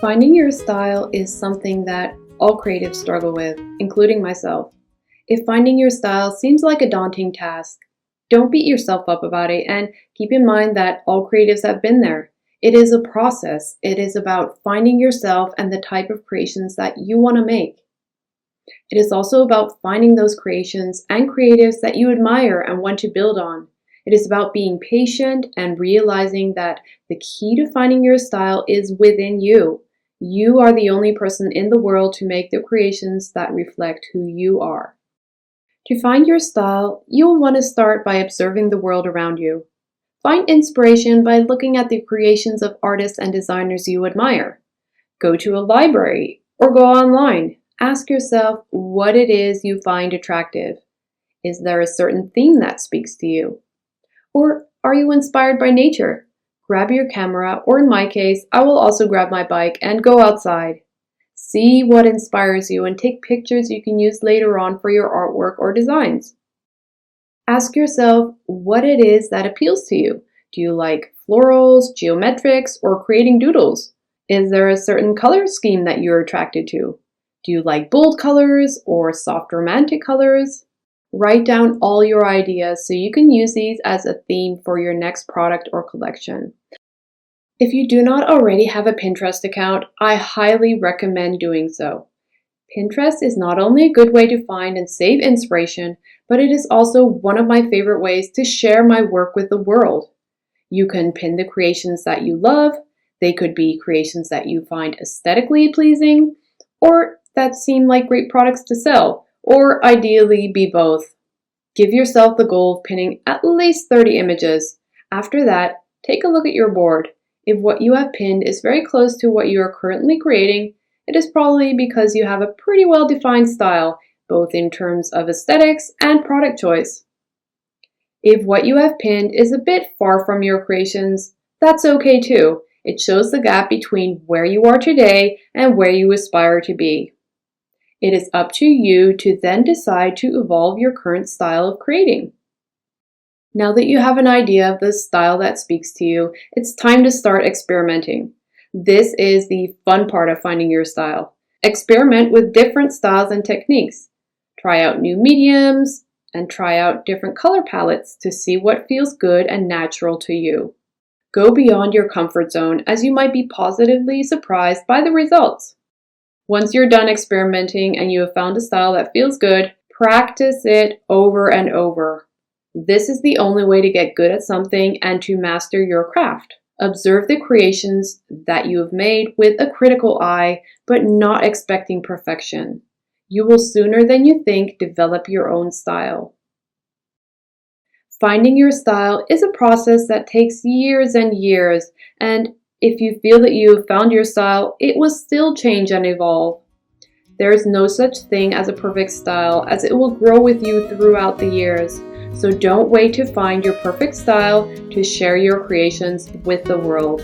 Finding your style is something that all creatives struggle with, including myself. If finding your style seems like a daunting task, don't beat yourself up about it and keep in mind that all creatives have been there. It is a process. It is about finding yourself and the type of creations that you want to make. It is also about finding those creations and creatives that you admire and want to build on. It is about being patient and realizing that the key to finding your style is within you. You are the only person in the world to make the creations that reflect who you are. To find your style, you'll want to start by observing the world around you. Find inspiration by looking at the creations of artists and designers you admire. Go to a library or go online. Ask yourself what it is you find attractive. Is there a certain theme that speaks to you? Or are you inspired by nature? Grab your camera, or in my case, I will also grab my bike and go outside. See what inspires you and take pictures you can use later on for your artwork or designs. Ask yourself what it is that appeals to you. Do you like florals, geometrics, or creating doodles? Is there a certain color scheme that you're attracted to? Do you like bold colors or soft romantic colors? Write down all your ideas so you can use these as a theme for your next product or collection. If you do not already have a Pinterest account, I highly recommend doing so. Pinterest is not only a good way to find and save inspiration, but it is also one of my favorite ways to share my work with the world. You can pin the creations that you love. They could be creations that you find aesthetically pleasing, or that seem like great products to sell, or ideally be both. Give yourself the goal of pinning at least 30 images. After that, take a look at your board. If what you have pinned is very close to what you are currently creating, it is probably because you have a pretty well-defined style, both in terms of aesthetics and product choice. If what you have pinned is a bit far from your creations, that's okay too. It shows the gap between where you are today and where you aspire to be. It is up to you to then decide to evolve your current style of creating. Now that you have an idea of the style that speaks to you, it's time to start experimenting. This is the fun part of finding your style. Experiment with different styles and techniques. Try out new mediums and try out different color palettes to see what feels good and natural to you. Go beyond your comfort zone as you might be positively surprised by the results. Once you're done experimenting and you have found a style that feels good, practice it over and over. This is the only way to get good at something and to master your craft. Observe the creations that you have made with a critical eye, but not expecting perfection. You will sooner than you think develop your own style. Finding your style is a process that takes years and years, and if you feel that you have found your style, it will still change and evolve. There is no such thing as a perfect style, as it will grow with you throughout the years. So don't wait to find your perfect style to share your creations with the world.